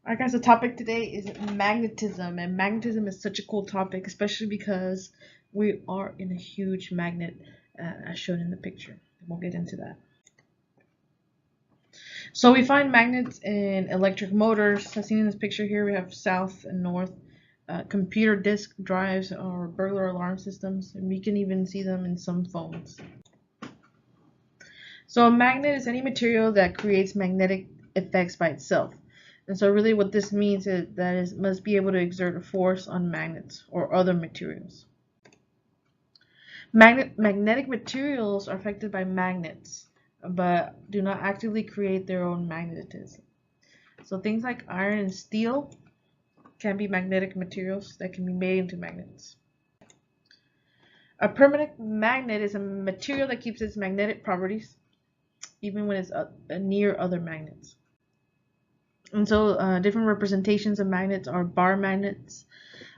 Alright guys, the topic today is magnetism, and magnetism is such a cool topic, especially because we are in a huge magnet as shown in the picture. We'll get into that. So we find magnets in electric motors. As seen in this picture here, we have south and north, computer disk drives or burglar alarm systems, and we can even see them in some phones. So a magnet is any material that creates magnetic effects by itself. And so really what this means is that it must be able to exert a force on magnets or other materials. Magnetic materials are affected by magnets, but do not actively create their own magnetism. So things like iron and steel can be magnetic materials that can be made into magnets. A permanent magnet is a material that keeps its magnetic properties even when it's near other magnets. And so different representations of magnets are bar magnets,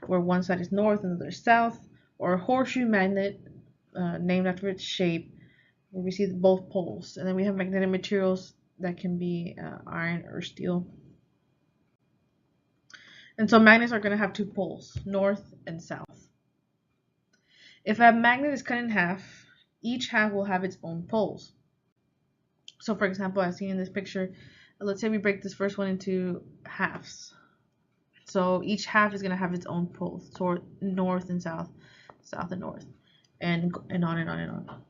where one side is north and the other is south, or a horseshoe magnet, named after its shape, where we see both poles. And then we have magnetic materials that can be iron or steel. And so magnets are going to have two poles, north and south. If a magnet is cut in half, each half will have its own poles. So for example, as seen in this picture, let's say we break this first one into halves. So each half is going to have its own poles, so north and south, south and north, and on and on and on.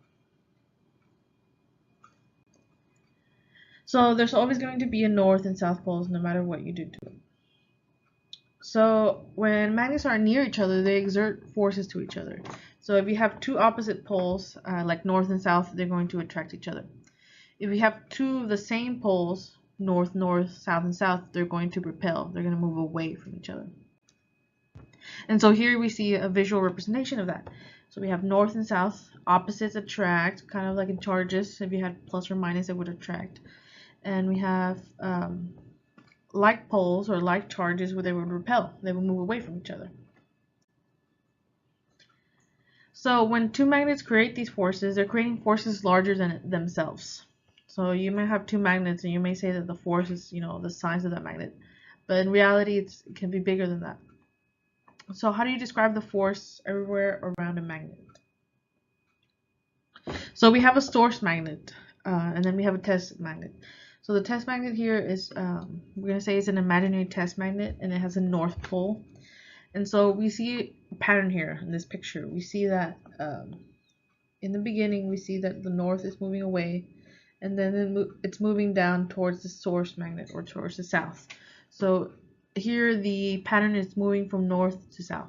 So there's always going to be a north and south poles no matter what you do to it. So when magnets are near each other, they exert forces to each other. So if you have two opposite poles, like north and south, they're going to attract each other. If you have two of the same poles, north, north, south, and south, they're going to repel. They're going to move away from each other. And so here we see a visual representation of that. So we have north and south, opposites attract, kind of like in charges. If you had plus or minus, it would attract. And we have like poles or like charges where they would repel. They would move away from each other. So when two magnets create these forces, they're creating forces larger than themselves. So you may have two magnets and you may say that the force is, the size of that magnet. But in reality, it can be bigger than that. So how do you describe the force everywhere around a magnet? So we have a source magnet, and then we have a test magnet. So the test magnet here is, we're going to say it's an imaginary test magnet, and it has a north pole. And so we see a pattern here in this picture. We see that in the beginning, we see that the north is moving away, and then it's moving down towards the source magnet or towards the south. So here the pattern is moving from north to south.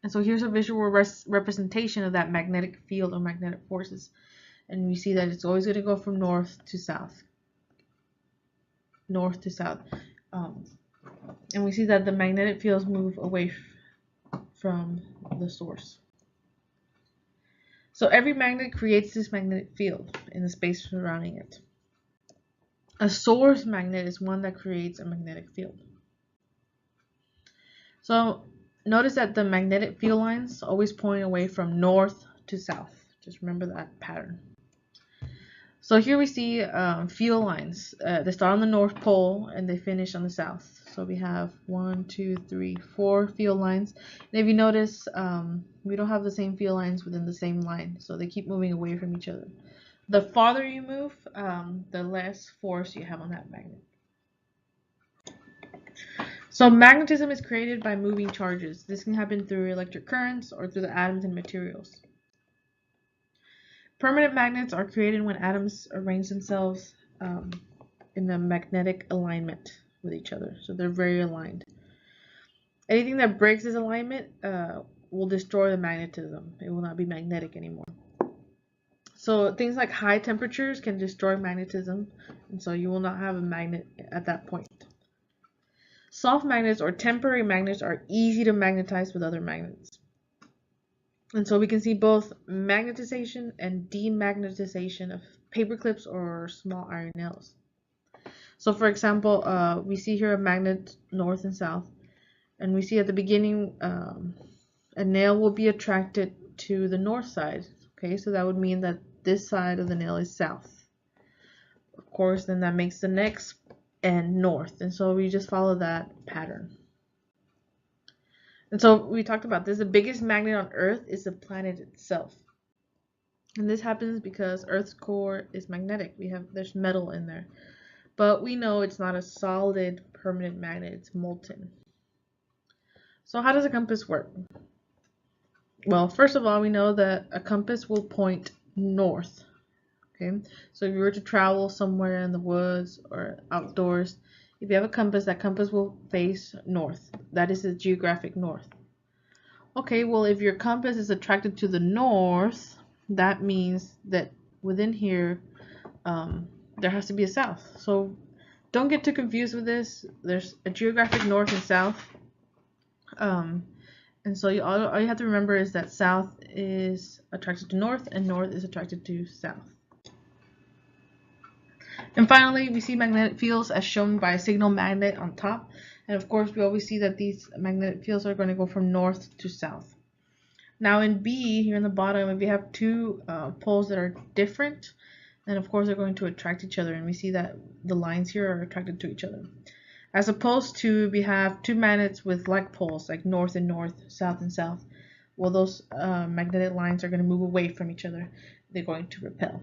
And so here's a visual representation of that magnetic field or magnetic forces. And we see that it's always going to go from north to south. North to south. And we see that the magnetic fields move away from the source. So every magnet creates this magnetic field in the space surrounding it. A source magnet is one that creates a magnetic field. So notice that the magnetic field lines always point away from north to south. Just remember that pattern. So here we see field lines. They start on the North Pole and they finish on the south. So we have 1, 2, 3, 4 field lines. And if you notice, we don't have the same field lines within the same line. So they keep moving away from each other. The farther you move, the less force you have on that magnet. So magnetism is created by moving charges. This can happen through electric currents or through the atoms and materials. Permanent magnets are created when atoms arrange themselves in a magnetic alignment with each other. So they're very aligned. Anything that breaks this alignment will destroy the magnetism. It will not be magnetic anymore. So things like high temperatures can destroy magnetism, and so you will not have a magnet at that point. Soft magnets or temporary magnets are easy to magnetize with other magnets. And so we can see both magnetization and demagnetization of paper clips or small iron nails. So for example, we see here a magnet north and south, and we see at the beginning a nail will be attracted to the north side. Okay, so that would mean that this side of the nail is south. Of course, then that makes the next and north. And so we just follow that pattern. And so we talked about this. The biggest magnet on Earth is the planet itself. And this happens because Earth's core is magnetic. There's metal in there. But we know it's not a solid permanent magnet, it's molten. So how does a compass work? Well, first of all, we know that a compass will point north. Okay, so if you were to travel somewhere in the woods or outdoors, if you have a compass, that compass will face north. That is the geographic north. Okay, well, if your compass is attracted to the north, that means that within here, there has to be a south. So don't get too confused with this. There's a geographic north and south. And so all you have to remember is that south is attracted to north and north is attracted to south. And finally, we see magnetic fields as shown by a signal magnet on top. And of course, we always see that these magnetic fields are going to go from north to south. Now in B, here in the bottom, if you have two poles that are different, then of course they're going to attract each other. And we see that the lines here are attracted to each other. As opposed to, we have two magnets with like poles, like north and north, south and south. Well, those magnetic lines are going to move away from each other. They're going to repel.